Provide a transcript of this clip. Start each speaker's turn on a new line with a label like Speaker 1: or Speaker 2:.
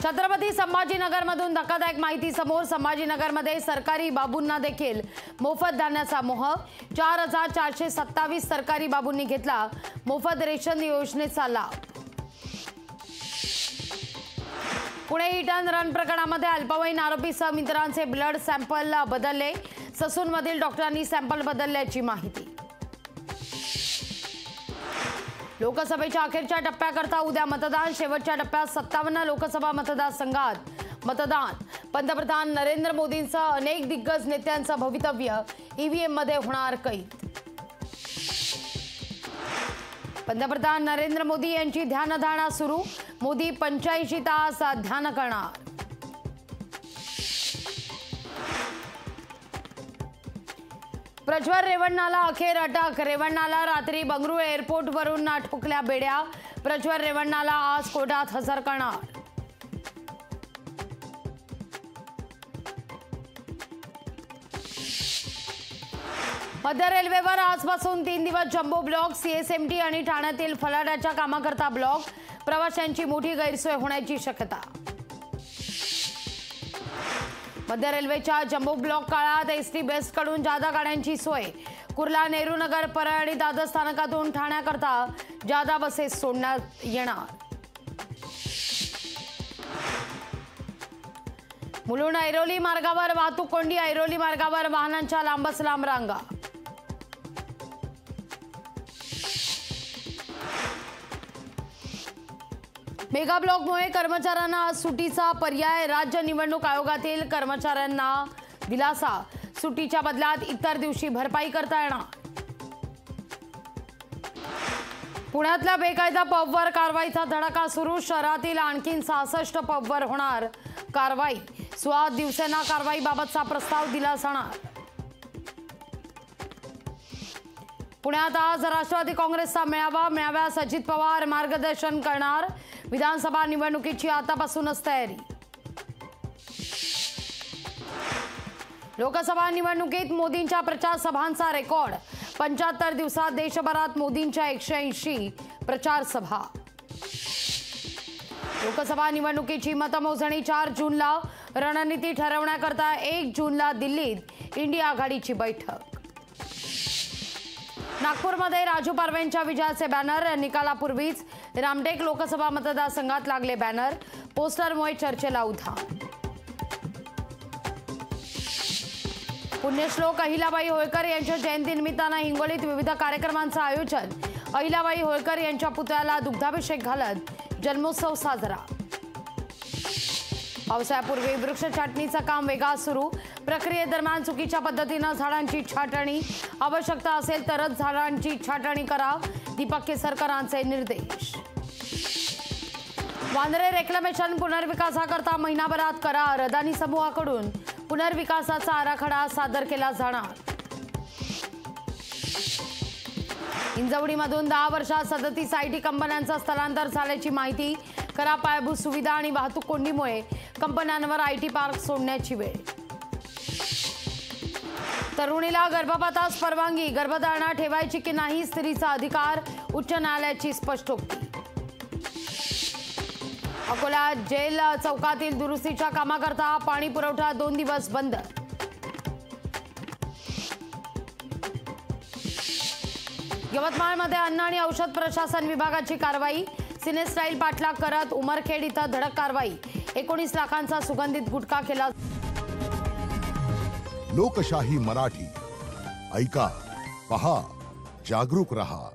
Speaker 1: छत्रपती संभाजीनगरमधून धक्कादायक माहिती समोर। संभाजीनगरमध्ये सरकारी बाबूंना देखील मोफत धान्याचा मोह। 4427 सरकारी बाबूंनी घेतला मोफत रेशन योजनेचा लाभ। पुणे हिट अँड रन प्रकरणामध्ये अल्पवयीन आरोपीसह मित्रांचे ब्लड सॅम्पल बदलले। ससूनमधील डॉक्टरांनी सॅम्पल बदलल्याची माहिती। लोकसभेच्या अखेरच्या टप्प्याकरता उद्या मतदान। शेवटच्या टप्प्यात 57 लोकसभा मतदारसंघात मतदान। पंतप्रधान नरेंद्र मोदींसह अनेक दिग्गज नेत्यांचं भवितव्य ईव्हीएम मध्ये होणार कैद। पंतप्रधान नरेंद्र मोदी यांची ध्यानधारणा सुरू। मोदी 85 तास ध्यान करणार। प्रज्वल रेवण्णाला अखेर अटक। रेवण्णाला रात्री बंगळुरू एअरपोर्टवरून ठोकल्या बेड्या। प्रज्वल रेवण्णाला आज कोर्टात हजर करणार। मध्य रेल्वेवर आजपासून 3 दिवस जम्बो ब्लॉक। सीएसएमटी आणि ठाण्यातील फलाटाच्या कामाकरता ब्लॉक। प्रवाशांची मोठी गैरसोय होण्याची शक्यता। मध्य रेल्वेच्या जम्बो ब्लॉक काळात एसटी बेस्ट कडून जादा गाड्यांची सोय। कुर्ला, नेहरू नगर, परळ आणि दादर स्थानकातून ठाण्याकरता जादा बसेस सोडण्यात येणार। मुलुंड ऐरोली मार्गावर वाहतूक कोंडी। ऐरोली मार्गावर वाहनांच्या लांबच लांब रांगा। मेगा ब्लॉकमुळे कर्मचाऱ्यांना सुटीचा पर्याय। राज्य निवडणूक आयोगातील कर्मचाऱ्यांना दिलासा। सुटीच्या बदल्यात इतर दिवशी भरपाई करता येणार। पुण्यातल्या बेकायदा पबवर कारवाईचा धडाका सुरू। शहरातील आणखी 66 पबवर होणार कारवाई। सुहास दिवसेना कारवाईबाबतचा प्रस्ताव दिला जाणार। पुण्यात आज राष्ट्रवादी काँग्रेसचा मेळावा। मेळाव्यात अजित पवार मार्गदर्शन करणार। विधानसभा निवडणुकीची आतापासूनच तयारी। लोकसभा निवडणुकीत मोदींच्या प्रचार सभांचा रेकॉर्ड। 75 दिवसात देशभरात मोदींच्या 180 प्रचार सभा। लोकसभा निवडणुकीची मतमोजणी 4 जूनला। रणनीती ठरवण्याकरता 1 जूनला दिल्लीत इंडिया आघाडीची बैठक। नागपूरमध्ये राजू पारवेंच्या विजयाचे बॅनर। निकालापूर्वीच रामटेक लोकसभा मतदारसंघात लागले बॅनर। पोस्टरमुळे चर्चेला उधाण। पुण्यश्लोक अहिल्याबाई होळकर यांच्या जयंतीनिमित्तानं हिंगोलीत विविध कार्यक्रमांचं आयोजन। अहिल्याबाई होळकर यांच्या पुतळ्याला दुग्धाभिषेक घालत जन्मोत्सव साजरा। पावसाळ्यापूर्वी वृक्ष छाटणीचं काम वेगात सुरू। प्रक्रियेदरम्यान चुकीच्या पद्धतीनं झाडांची छाटणी। आवश्यकता असेल तरच झाडांची छाटणी करा। दीपक केसरकरांचे निर्देश। वांद्रे रेक्लेमेशन पुनर्विकासाकरता महिनाभरात करार। अदानी समूहाकडून पुनर्विकासाचा आराखडा सादर केला जाणार। हिंजवडीमधून 10 वर्षात 37 आयटी कंपन्यांचं स्थलांतर झाल्याची माहिती। खराब पायाभूत सुविधा आणि वाहतूक कोंडीमुळे कंपन्यांवर आयटी पार्क सोडण्याची वेळ। तरुणीला गर्भपातास परवानगी। गर्भधारणा ठेवायची की नाही स्त्रीचा अधिकार। उच्च न्यायालयाची स्पष्टोक्ती। अकोला जेल चौकातील दुरुस्तीच्या कामाकरता पाणी पुरवठा 2 दिवस बंद। यवतमाळमध्ये अन्न आणि औषध प्रशासन विभागाची कारवाई। सिनेस्टाईल पाठलाग करत उमरखेड इथं धडक कारवाई। 19 लाखांचा सुगंधित गुटखा केला।
Speaker 2: लोकशाही मराठी ऐका, पहा, जागरूक रहा।